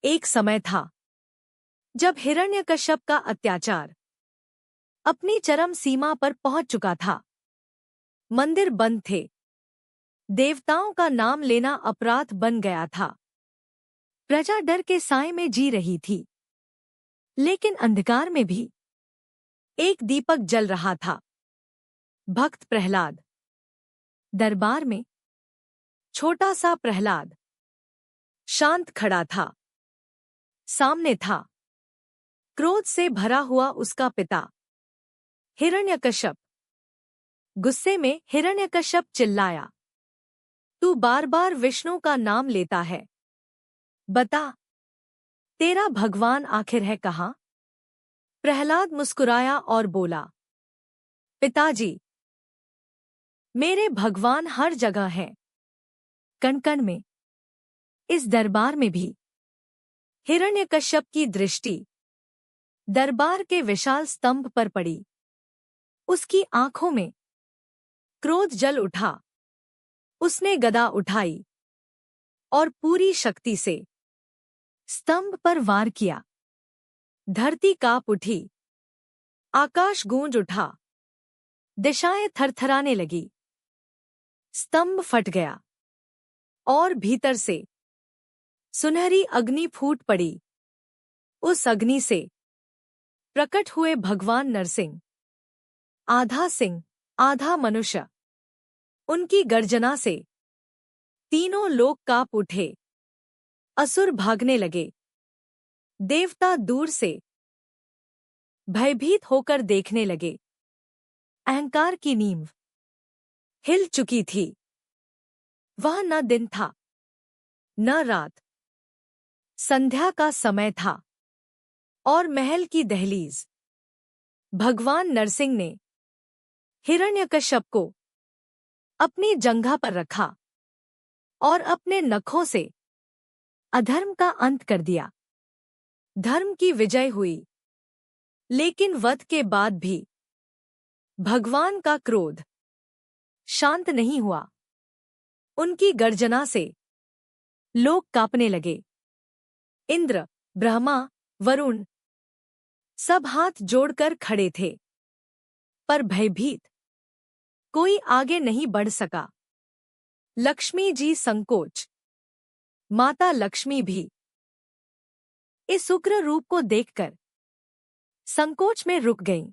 एक समय था जब हिरण्यकश्यप का अत्याचार अपनी चरम सीमा पर पहुंच चुका था। मंदिर बंद थे, देवताओं का नाम लेना अपराध बन गया था। प्रजा डर के साए में जी रही थी, लेकिन अंधकार में भी एक दीपक जल रहा था। भक्त प्रहलाद। दरबार में छोटा सा प्रहलाद शांत खड़ा था। सामने था क्रोध से भरा हुआ उसका पिता हिरण्यकश्यप। गुस्से में हिरण्यकश्यप चिल्लाया, तू बार बार विष्णु का नाम लेता है, बता तेरा भगवान आखिर है कहाँ? प्रहलाद मुस्कुराया और बोला, पिताजी, मेरे भगवान हर जगह हैं, कण कण में। इस दरबार में भी। हिरण्यकश्यप की दृष्टि दरबार के विशाल स्तंभ पर पड़ी। उसकी आंखों में क्रोध जल उठा। उसने गदा उठाई और पूरी शक्ति से स्तंभ पर वार किया। धरती कांप उठी, आकाश गूंज उठा, दिशाएं थरथराने लगी। स्तंभ फट गया और भीतर से सुनहरी अग्नि फूट पड़ी। उस अग्नि से प्रकट हुए भगवान नरसिंह, आधा सिंह आधा मनुष्य। उनकी गर्जना से तीनों लोग कांप उठे। असुर भागने लगे। देवता दूर से भयभीत होकर देखने लगे। अहंकार की नींव हिल चुकी थी। वह न दिन था न रात। संध्या का समय था और महल की दहलीज। भगवान नरसिंह ने हिरण्यकश्यप को अपनी जंघा पर रखा और अपने नखों से अधर्म का अंत कर दिया। धर्म की विजय हुई, लेकिन वध के बाद भी भगवान का क्रोध शांत नहीं हुआ। उनकी गर्जना से लोग कांपने लगे। इंद्र, ब्रह्मा, वरुण सब हाथ जोड़कर खड़े थे, पर भयभीत कोई आगे नहीं बढ़ सका। लक्ष्मी जी संकोच, माता लक्ष्मी भी इस उग्र रूप को देखकर संकोच में रुक गईं।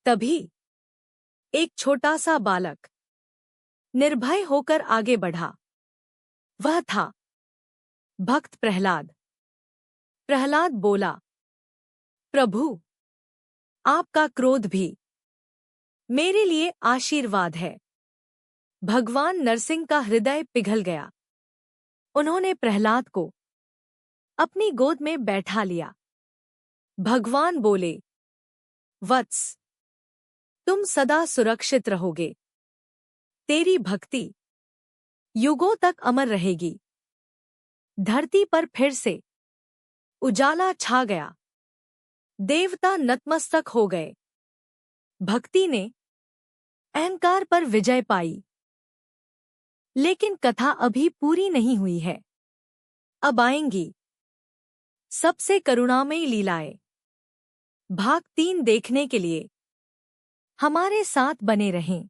तभी एक छोटा सा बालक निर्भय होकर आगे बढ़ा। वह था भक्त प्रहलाद। प्रहलाद बोला, प्रभु, आपका क्रोध भी मेरे लिए आशीर्वाद है। भगवान नरसिंह का हृदय पिघल गया। उन्होंने प्रहलाद को अपनी गोद में बैठा लिया। भगवान बोले, वत्स, तुम सदा सुरक्षित रहोगे। तेरी भक्ति युगों तक अमर रहेगी। धरती पर फिर से उजाला छा गया। देवता नतमस्तक हो गए। भक्ति ने अहंकार पर विजय पाई। लेकिन कथा अभी पूरी नहीं हुई है। अब आएंगी सबसे करुणामयी लीलाएं। भाग 3 देखने के लिए हमारे साथ बने रहें।